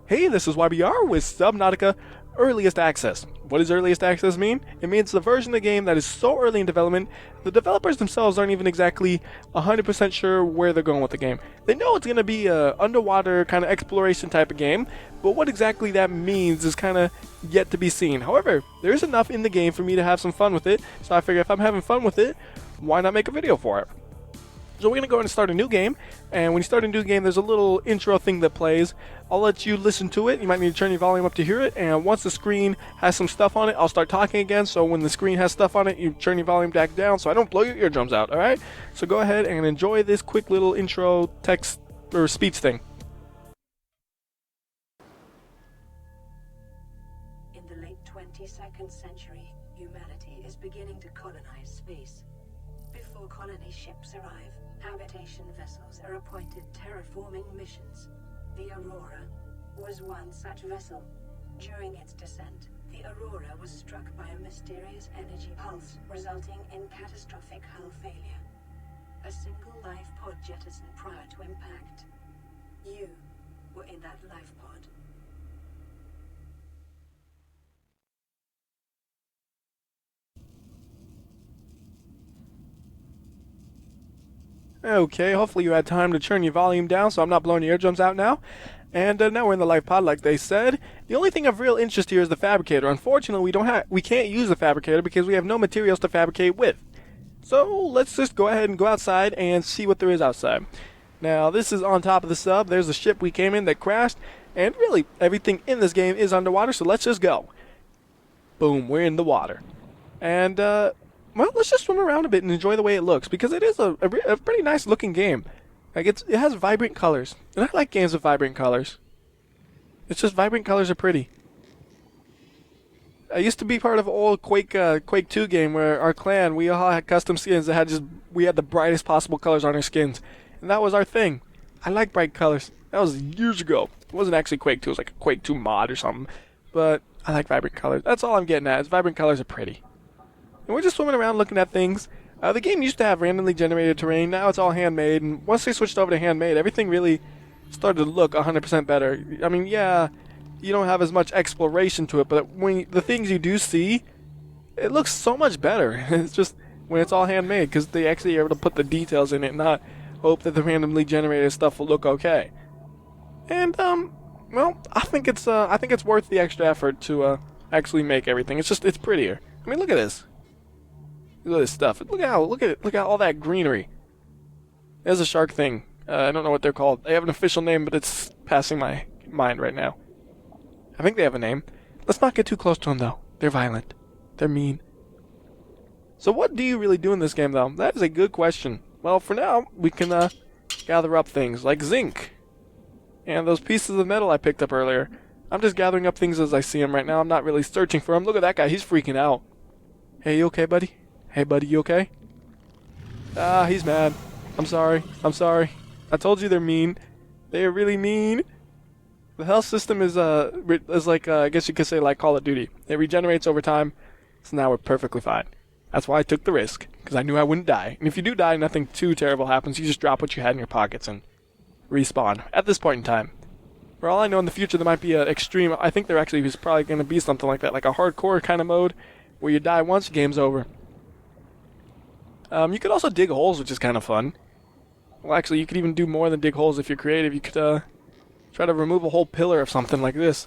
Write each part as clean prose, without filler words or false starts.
Hey, this is WhyBeAre with Subnautica Earliest Access. What does Earliest Access mean? It means the version of the game that is so early in development, the developers themselves aren't even exactly 100% sure where they're going with the game. They know it's going to be a underwater kind of exploration type of game, but what exactly that means is kind of yet to be seen. However, there is enough in the game for me to have some fun with it, so I figure if I'm having fun with it, why not make a video for it? So we're going to go ahead and start a new game, and when you start a new game, there's a little intro thing that plays. I'll let you listen to it. You might need to turn your volume up to hear it, and once the screen has some stuff on it, I'll start talking again. So when the screen has stuff on it, you turn your volume back down so I don't blow your eardrums out, alright? So go ahead and enjoy this quick little intro text or speech thing. In the late 22nd century, humanity is beginning to colonize space. Before colony ships arrive, habitation vessels are appointed terraforming missions. The Aurora was one such vessel. During its descent, the Aurora was struck by a mysterious energy pulse, resulting in catastrophic hull failure. A single life pod jettisoned prior to impact. You were in that life pod. Okay, hopefully you had time to turn your volume down so I'm not blowing your eardrums out now. And now we're in the lifepod like they said. The only thing of real interest here is the fabricator. Unfortunately, we can't use the fabricator because we have no materials to fabricate with. So let's just go ahead and go outside and see what there is outside. Now this is on top of the sub. There's the ship we came in that crashed. And really, everything in this game is underwater, so let's just go. Boom, we're in the water. And well, let's just swim around a bit and enjoy the way it looks, because it is a pretty nice looking game. Like it has vibrant colors, and I like games with vibrant colors. It's just vibrant colors are pretty. I used to be part of an old Quake 2 game where our clan, we all had custom skins that we had the brightest possible colors on our skins, and that was our thing. I like bright colors. That was years ago. It wasn't actually Quake 2, it was like a Quake 2 mod or something. But I like vibrant colors. That's all I'm getting at, is vibrant colors are pretty. And we're just swimming around looking at things. The game used to have randomly generated terrain. Now it's all handmade. And once they switched over to handmade, everything really started to look 100% better. I mean, yeah, you don't have as much exploration to it, but the things you do see, it looks so much better. It's just when it's all handmade, because they actually are able to put the details in it, and not hope that the randomly generated stuff will look okay. And well, I think it's worth the extra effort to actually make everything. It's prettier. I mean, look at this. Look at this stuff. Look at all that greenery. There's a shark thing. I don't know what they're called. They have an official name, but it's passing my mind right now. I think they have a name. Let's not get too close to them, though. They're violent. They're mean. So what do you really do in this game, though? That is a good question. Well, for now, we can gather up things like zinc. And those pieces of metal I picked up earlier. I'm just gathering up things as I see them right now. I'm not really searching for them. Look at that guy. He's freaking out. Hey, you okay, buddy? Hey, buddy, you okay? Ah, he's mad. I'm sorry. I told you they're mean. They are really mean. The health system is like, I guess you could say like Call of Duty. It regenerates over time, so now we're perfectly fine. That's why I took the risk, because I knew I wouldn't die. And if you do die, nothing too terrible happens. You just drop what you had in your pockets and respawn. At this point in time. For all I know, in the future, there might be an extreme, I think there actually is probably going to be something like that, like a hardcore kind of mode, where you die once, game's over. You could also dig holes, which is kind of fun. Well, actually, you could even do more than dig holes if you're creative. You could try to remove a whole pillar of something like this.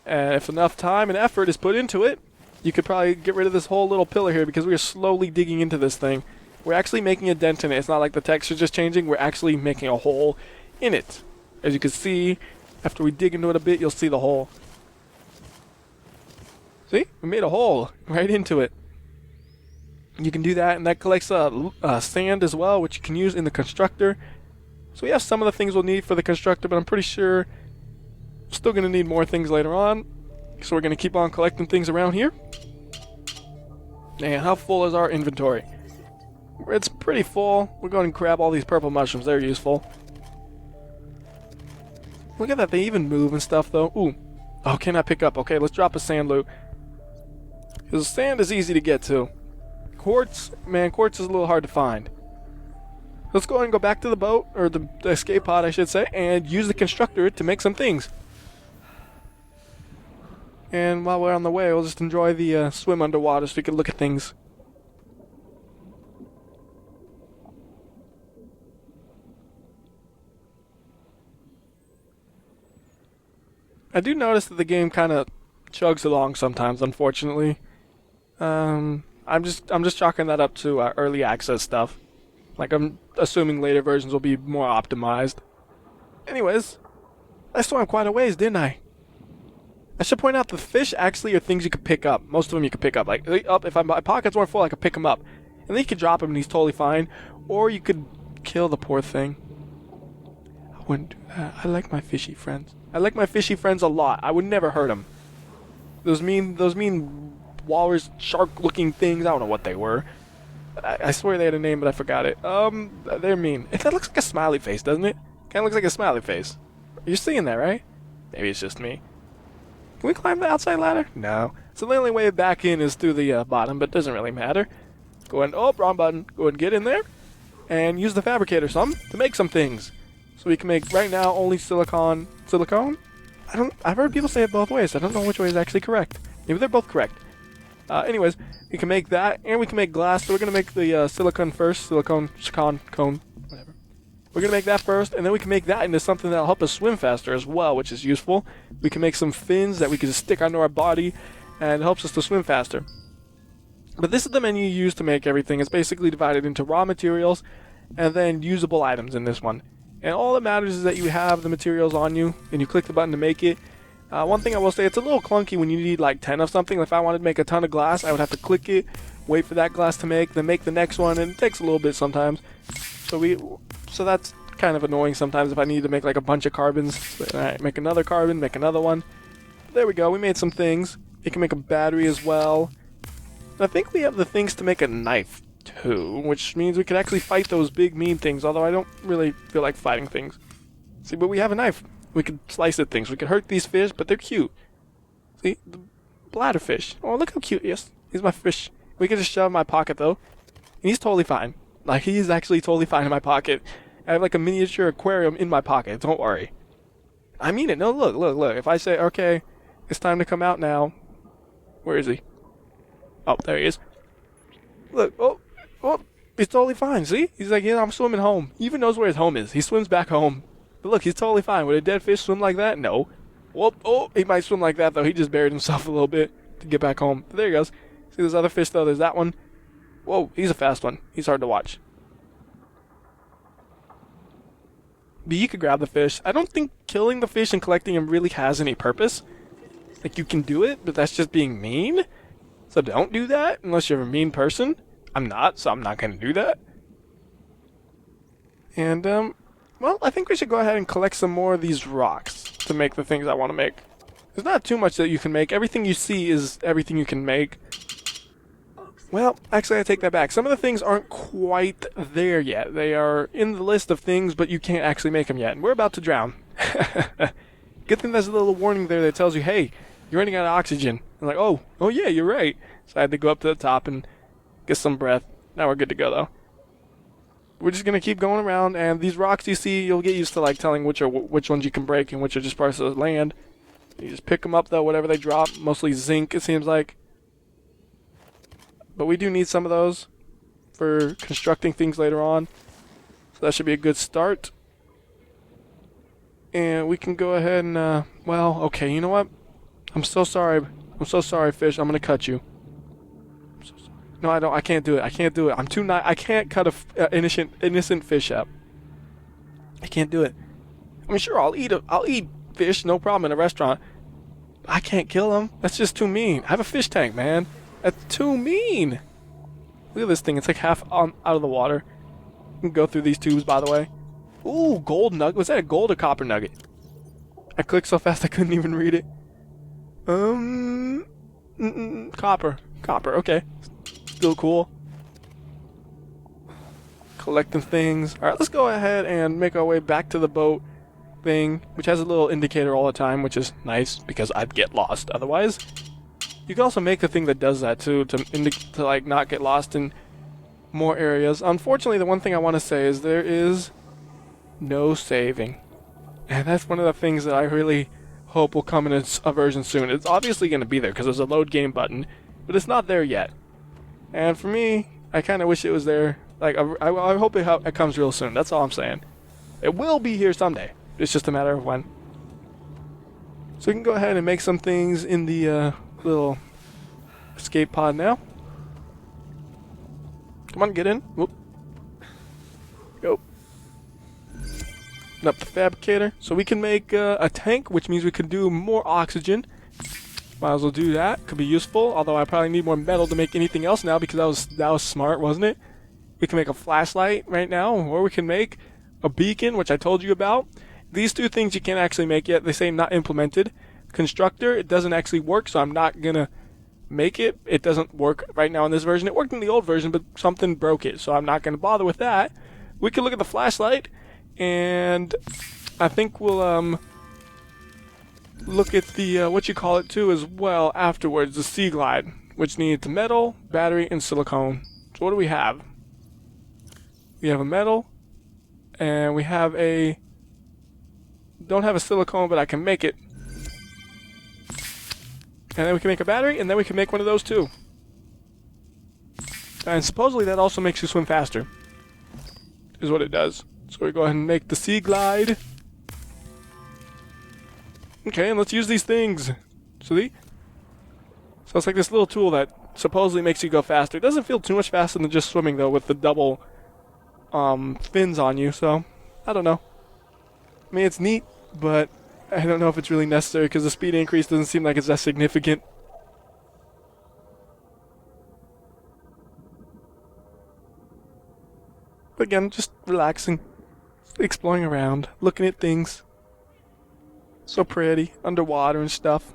And if enough time and effort is put into it, you could probably get rid of this whole little pillar here, because we are slowly digging into this thing. We're actually making a dent in it. It's not like the texture's just changing. We're actually making a hole in it. As you can see, after we dig into it a bit, you'll see the hole. See? We made a hole right into it. You can do that, and that collects sand as well, which you can use in the constructor. So we have some of the things we'll need for the constructor, but I'm pretty sure we're still going to need more things later on. So we're going to keep on collecting things around here. And how full is our inventory? It's pretty full. We're going to grab all these purple mushrooms. They're useful. Look at that. They even move and stuff, though. Ooh. Oh, can I pick up? Okay, let's drop a sand loot. Because sand is easy to get to. Quartz, man, quartz is a little hard to find. Let's go ahead and go back to the boat, or the escape pod, I should say, and use the constructor to make some things. And while we're on the way, we'll just enjoy the swim underwater so we can look at things. I do notice that the game kind of chugs along sometimes, unfortunately. I'm just chalking that up to early access stuff. Like, I'm assuming later versions will be more optimized. Anyways, I swam quite a ways, didn't I? I should point out the fish actually are things you can pick up. Most of them you can pick up. Like, if my pockets weren't full, I could pick them up. And then you could drop him and he's totally fine. Or you could kill the poor thing. I wouldn't do that. I like my fishy friends. I like my fishy friends a lot. I would never hurt them. Those mean walrus shark-looking things. I don't know what they were. I swear they had a name, but I forgot it. They're mean. That looks like a smiley face, doesn't it? Kind of looks like a smiley face. You're seeing that, right? Maybe it's just me. Can we climb the outside ladder? No. So the only way back in is through the bottom, but it doesn't really matter. Go ahead. Oh, wrong button. Go ahead and get in there, and use the fabricator some to make some things. So we can make right now only silicone. Silicone? I've heard people say it both ways. I don't know which way is actually correct. Maybe they're both correct. Anyways, we can make that, and we can make glass. So we're gonna make the silicone first. Silicone, cone, whatever. We're gonna make that first, and then we can make that into something that'll help us swim faster as well, which is useful. We can make some fins that we can just stick onto our body, and it helps us to swim faster. But this is the menu you use to make everything. It's basically divided into raw materials, and then usable items in this one. And all that matters is that you have the materials on you, and you click the button to make it. One thing I will say, it's a little clunky when you need like 10 of something. If I wanted to make a ton of glass, I would have to click it, wait for that glass to make, then make the next one, and it takes a little bit sometimes. So that's kind of annoying sometimes if I need to make like a bunch of carbons. Alright, make another carbon, make another one. There we go, we made some things. You can make a battery as well. And I think we have the things to make a knife too, which means we could actually fight those big mean things, although I don't really feel like fighting things. See, but we have a knife. We could slice at things. We could hurt these fish, but they're cute. See? The bladderfish. Oh, look how cute he is. He's my fish. We could just shove him in my pocket, though. And he's totally fine. Like, he's actually totally fine in my pocket. I have, like, a miniature aquarium in my pocket. Don't worry. I mean it. No, look. If I say, okay, it's time to come out now. Where is he? Oh, there he is. Look. Oh, he's totally fine. See? He's like, yeah, I'm swimming home. He even knows where his home is. He swims back home. But look, he's totally fine. Would a dead fish swim like that? No. Oh, he might swim like that, though. He just buried himself a little bit to get back home. But there he goes. See those other fish, though? There's that one. Whoa, he's a fast one. He's hard to watch. But you could grab the fish. I don't think killing the fish and collecting him really has any purpose. Like, you can do it, but that's just being mean. So don't do that unless you're a mean person. I'm not, so I'm not going to do that. And, well, I think we should go ahead and collect some more of these rocks to make the things I want to make. There's not too much that you can make. Everything you see is everything you can make. Well, actually, I take that back. Some of the things aren't quite there yet. They are in the list of things, but you can't actually make them yet. And we're about to drown. Good thing there's a little warning there that tells you, hey, you're running out of oxygen. I'm like, oh yeah, you're right. So I had to go up to the top and get some breath. Now we're good to go, though. We're just going to keep going around, and these rocks you see, you'll get used to like telling which ones you can break and which are just parts of the land. You just pick them up, though, whatever they drop. Mostly zinc, it seems like. But we do need some of those for constructing things later on. So that should be a good start. And we can go ahead and, well, okay, you know what? I'm so sorry. I'm so sorry, fish. I'm going to cut you. No, I don't. I can't do it. I'm too I can't cut a innocent fish up. I can't do it. I mean, sure, I'll eat fish, no problem, in a restaurant. I can't kill them. That's just too mean. I have a fish tank, man. That's too mean. Look at this thing. It's like half out of the water. You can go through these tubes, by the way. Ooh, gold nugget. Was that a gold or copper nugget? I clicked so fast I couldn't even read it. Copper. Okay. Still cool. Collecting things. Alright, let's go ahead and make our way back to the boat thing, which has a little indicator all the time, which is nice because I'd get lost otherwise. You can also make a thing that does that too, to like not get lost. And more areas. Unfortunately, the one thing I want to say is there is no saving. And that's one of the things that I really hope will come in a version soon. It's obviously going to be there because there's a load game button, but it's not there yet. And for me, I kind of wish it was there. Like, I hope it comes real soon. That's all I'm saying. It will be here someday. It's just a matter of when. So we can go ahead and make some things in the little escape pod now. Come on, get in. Whoop. Go. Up the fabricator. So we can make a tank, which means we can do more oxygen. Might as well do that. Could be useful. Although I probably need more metal to make anything else now because that was smart, wasn't it? We can make a flashlight right now, or we can make a beacon, which I told you about. These two things you can't actually make yet. They say not implemented. Constructor, it doesn't actually work, so I'm not gonna make it. It doesn't work right now in this version. It worked in the old version, but something broke it, so I'm not gonna bother with that. We can look at the flashlight, and I think we'll look at the what you call it too as well afterwards, the Sea Glide, which needs metal, battery, and silicone. So what do we have? We have a metal, and we have a... Don't have a silicone, but I can make it. And then we can make a battery, and then we can make one of those too. And supposedly that also makes you swim faster. Is what it does. So we go ahead and make the Sea Glide. Okay, and let's use these things. See? So it's like this little tool that supposedly makes you go faster. It doesn't feel too much faster than just swimming though, with the double fins on you, so I don't know. I mean, it's neat, but I don't know if it's really necessary because the speed increase doesn't seem like it's that significant. But again, just relaxing, exploring around, looking at things. So pretty, underwater and stuff.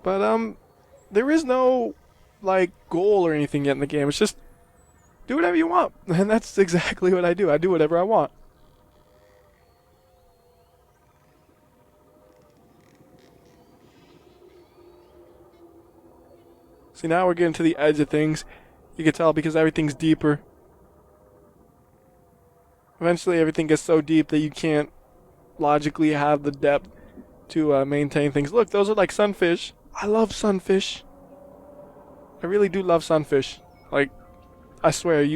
But there is no like goal or anything yet in the game. It's just do whatever you want, and that's exactly what I do. I do whatever I want. See, now we're getting to the edge of things. You can tell because everything's deeper. Eventually everything gets so deep that you can't logically have the depth to maintain things. Look, those are like sunfish. I love sunfish. I really do love sunfish. Like, I swear,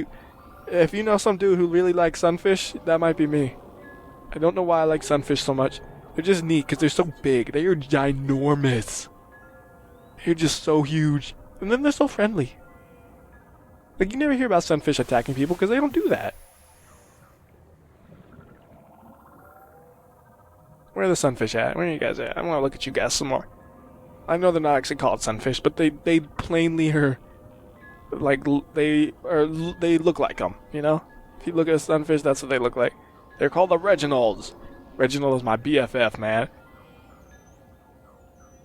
if you know some dude who really likes sunfish, that might be me. I don't know why I like sunfish so much. They're just neat because they're so big. They are ginormous. They're just so huge. And then they're so friendly. Like, you never hear about sunfish attacking people because they don't do that. Where are the sunfish at? Where are you guys at? I want to look at you guys some more. I know they're not actually called sunfish, but they plainly are, like, they look like them, you know? If you look at a sunfish, that's what they look like. They're called the Reginalds. Reginald is my BFF, man.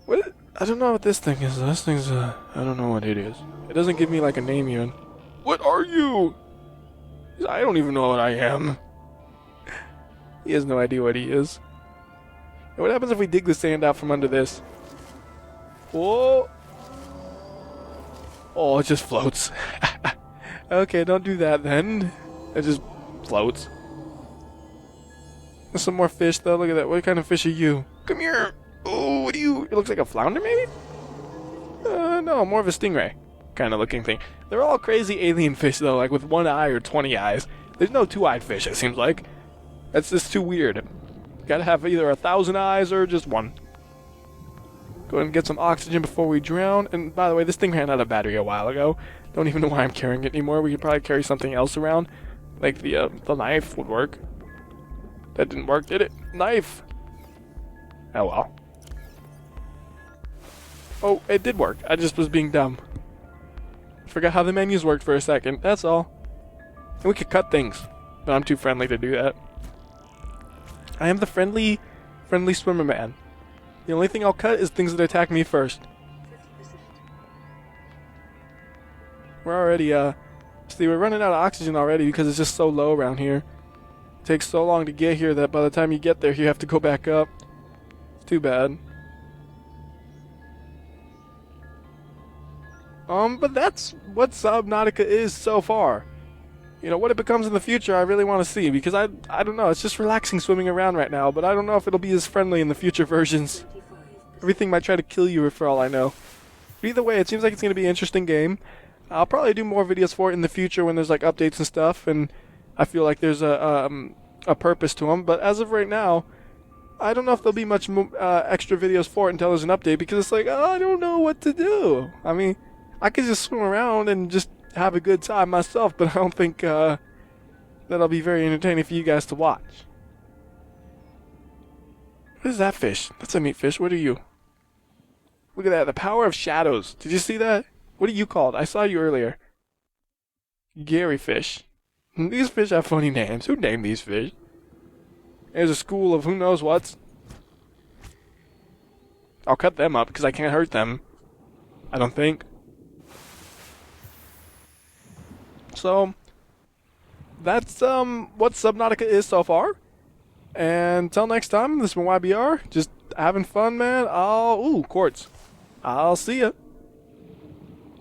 What? I don't know what this thing is. This thing's, I don't know what it is. It doesn't give me, like, a name even. What are you? I don't even know what I am. He has no idea what he is. And what happens if we dig the sand out from under this? Whoa! Oh, it just floats. Okay, don't do that then. It just floats. There's some more fish though. Look at that. What kind of fish are you? Come here! Oh, what are you? It looks like a flounder maybe? No, more of a stingray kind of looking thing. They're all crazy alien fish though, like with one eye or 20 eyes. There's no two-eyed fish, it seems like. That's just too weird. Gotta have either 1,000 eyes or just one. Go ahead and get some oxygen before we drown. And by the way, this thing ran out of battery a while ago. Don't even know why I'm carrying it anymore. We could probably carry something else around. Like the knife would work. That didn't work, did it? Knife! Oh well. Oh, it did work. I just was being dumb. Forgot how the menus worked for a second. That's all. And we could cut things. But I'm too friendly to do that. I am the friendly swimmer man. The only thing I'll cut is things that attack me first. We're already, see, we're running out of oxygen already because it's just so low around here. It takes so long to get here that by the time you get there, you have to go back up. It's too bad. But that's what Subnautica is so far. You know, what it becomes in the future, I really want to see, because I don't know, it's just relaxing swimming around right now, but I don't know if it'll be as friendly in the future versions. Everything might try to kill you for all I know. But either way, it seems like it's going to be an interesting game. I'll probably do more videos for it in the future when there's like updates and stuff, and I feel like there's a purpose to them. But as of right now, I don't know if there'll be much extra videos for it until there's an update, because it's like, oh, I don't know what to do. I mean, I could just swim around and just have a good time myself, but I don't think that'll be very entertaining for you guys to watch. What is that fish? That's a neat fish. What are you? Look at that. The power of shadows. Did you see that? What are you called? I saw you earlier. Gary fish. These fish have funny names. Who named these fish? There's a school of who knows what. I'll cut them up because I can't hurt them. I don't think. So that's what Subnautica is so far. And until next time, this has been WhyBeAre. Just having fun, man. Ooh, quartz. I'll see ya.